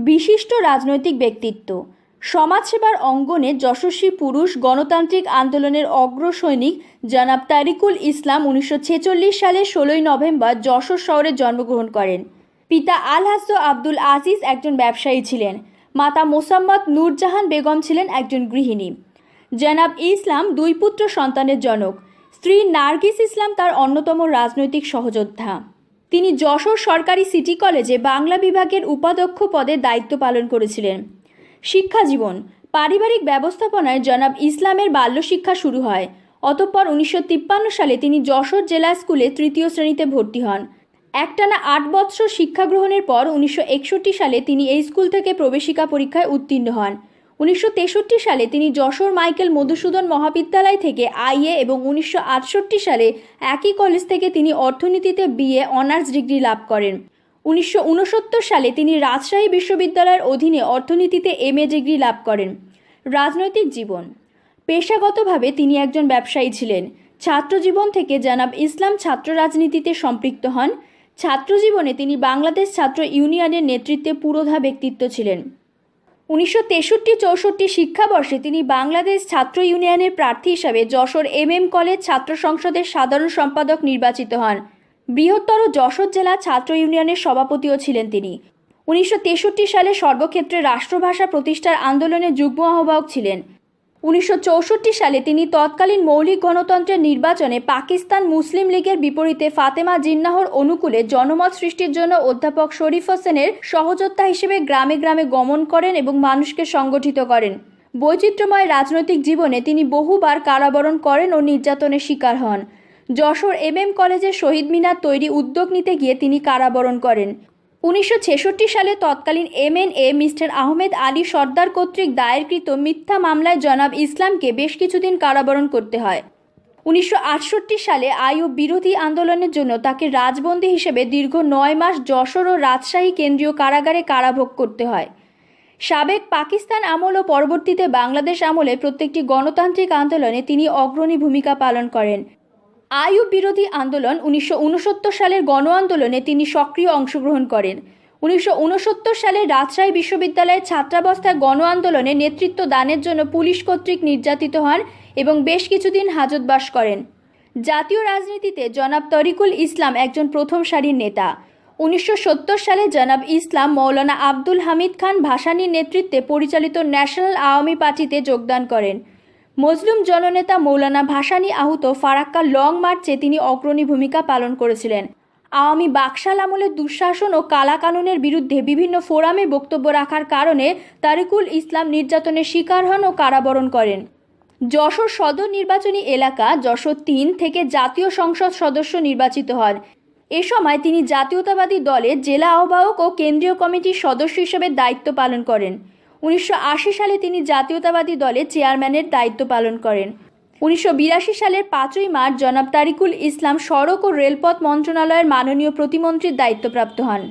বিশিষ্ট রাজনৈতিক ব্যক্তিত্ব, সমাজসেবার অঙ্গনে যশস্বী পুরুষ, গণতান্ত্রিক আন্দোলনের অগ্রসৈনিক জনাব তারিকুল ইসলাম 1946 সালের 16ই নভেম্বর যশোর শহরে জন্মগ্রহণ করেন। পিতা আলহাজ্জ আব্দুল আজিজ একজন ব্যবসায়ী ছিলেন। মাতা মোসাম্মত নূরজাহান বেগম ছিলেন একজন গৃহিণী। জনাব ইসলাম দুই পুত্র সন্তানের জনক। স্ত্রী নার্গিস ইসলাম তার অন্যতম রাজনৈতিক সহযোদ্ধা। তিনি যশোর সরকারি সিটি কলেজে বাংলা বিভাগের উপাধ্যক্ষ পদে দায়িত্ব পালন করেছিলেন। শিক্ষা জীবন, পারিবারিক ব্যবস্থাপনায় জনাব ইসলামের বাল্যশিক্ষা শুরু হয়। অতঃপর 1953 সালে তিনি যশোর জেলা স্কুলে তৃতীয় শ্রেণীতে ভর্তি হন। একটানা 8 বৎসর শিক্ষা গ্রহণের পর 1961 সালে তিনি এই স্কুল থেকে প্রবেশিকা পরীক্ষায় উত্তীর্ণ হন। 1963 সালে তিনি যশোর মাইকেল মধুসূদন মহাবিদ্যালয় থেকে আইএ এবং 1968 সালে একই কলেজ থেকে তিনি অর্থনীতিতে বিএ অনার্স ডিগ্রি লাভ করেন। 1969 সালে তিনি রাজশাহী বিশ্ববিদ্যালয়ের অধীনে অর্থনীতিতে এমএ ডিগ্রি লাভ করেন। রাজনৈতিক জীবন, পেশাগতভাবে তিনি একজন ব্যবসায়ী ছিলেন। ছাত্রজীবন থেকে জনাব ইসলাম ছাত্র রাজনীতিতে সম্পৃক্ত হন। ছাত্রজীবনে তিনি বাংলাদেশ ছাত্র ইউনিয়নের নেতৃত্বে পুরোধা ব্যক্তিত্ব ছিলেন। 1963-64 শিক্ষাবর্ষে তিনি বাংলাদেশ ছাত্র ইউনিয়নের প্রার্থী হিসাবে যশোর এমএম কলেজ ছাত্র সংসদের সাধারণ সম্পাদক নির্বাচিত হন। বৃহত্তর যশোর জেলা ছাত্র ইউনিয়নের সভাপতিও ছিলেন তিনি। 1963 সালে সর্বক্ষেত্রে রাষ্ট্রভাষা প্রতিষ্ঠার আন্দোলনের যুগ্ম আহ্বায়ক ছিলেন। 1964 সালে তিনি তৎকালীন মৌলিক গণতন্ত্রের নির্বাচনে পাকিস্তান মুসলিম লীগের বিপরীতে ফাতেমা জিন্নাহর অনুকূলে জনমত সৃষ্টির জন্য অধ্যাপক শরীফ হোসেনের সহযোদ্ধা হিসেবে গ্রামে গ্রামে গমন করেন এবং মানুষকে সংগঠিত করেন। বৈচিত্র্যময় রাজনৈতিক জীবনে তিনি বহুবার কারাবরণ করেন ও নির্যাতনের শিকার হন। যশোর এমএম কলেজের শহীদ মিনার তৈরি উদ্যোগ নিতে গিয়ে তিনি কারাবরণ করেন। 1966 সালে তৎকালীন এমএনএ মিস্টার আহমেদ আলী সর্দার কর্তৃক দায়েরকৃত মিথ্যা মামলায় জনাব ইসলামকে বেশ কিছুদিন কারাবরণ করতে হয়। 1968 সালে আইয়ুব বিরোধী আন্দোলনের জন্য তাকে রাজবন্দী হিসেবে দীর্ঘ 9 মাস যশোর ও রাজশাহী কেন্দ্রীয় কারাগারে কারাভোগ করতে হয়। সাবেক পাকিস্তান আমল ও পরবর্তীতে বাংলাদেশ আমলে প্রত্যেকটি গণতান্ত্রিক আন্দোলনে তিনি অগ্রণী ভূমিকা পালন করেন। আইয়ুব বিরোধী আন্দোলন 1969 সালের গণ আন্দোলনে তিনি সক্রিয় অংশগ্রহণ করেন। 1969 সালে রাজশাহী বিশ্ববিদ্যালয়ের ছাত্রাবস্থায় গণ আন্দোলনে নেতৃত্ব দানের জন্য পুলিশ কর্তৃক নির্যাতিত হন এবং বেশ কিছুদিন হাজতবাস করেন। জাতীয় রাজনীতিতে জনাব তরিকুল ইসলাম একজন প্রথম সারির নেতা। 1970 সালে জনাব ইসলাম মৌলানা আব্দুল হামিদ খান ভাসানীর নেতৃত্বে পরিচালিত ন্যাশনাল আওয়ামী পার্টিতে যোগদান করেন। মজলুম জননেতা মৌলানা ভাসানী আহত ফারাক্কা লং মার্চে তিনি অগ্রণী ভূমিকা পালন করেছিলেন। আওয়ামী বাকশাল আমলের দুঃশাসন ও কালাকানুনের বিরুদ্ধে বিভিন্ন ফোরামে বক্তব্য রাখার কারণে তারিকুল ইসলাম নির্যাতনের শিকার হন ও কারাবরণ করেন। যশোর সদর নির্বাচনী এলাকা যশোর 3 থেকে জাতীয় সংসদ সদস্য নির্বাচিত হন। এ সময় তিনি জাতীয়তাবাদী দলের জেলা আহ্বায়ক ও কেন্দ্রীয় কমিটির সদস্য হিসেবে দায়িত্ব পালন করেন। 1980 সালে তিনি জাতীয়তাবাদী দলের চেয়ারম্যানের দায়িত্ব পালন করেন। 1982 সালের 5ই মার্চ জনাব তারিকুল ইসলাম সড়ক ও রেলপথ মন্ত্রণালয়ের মাননীয় প্রতিমন্ত্রীর দায়িত্বপ্রাপ্ত হন।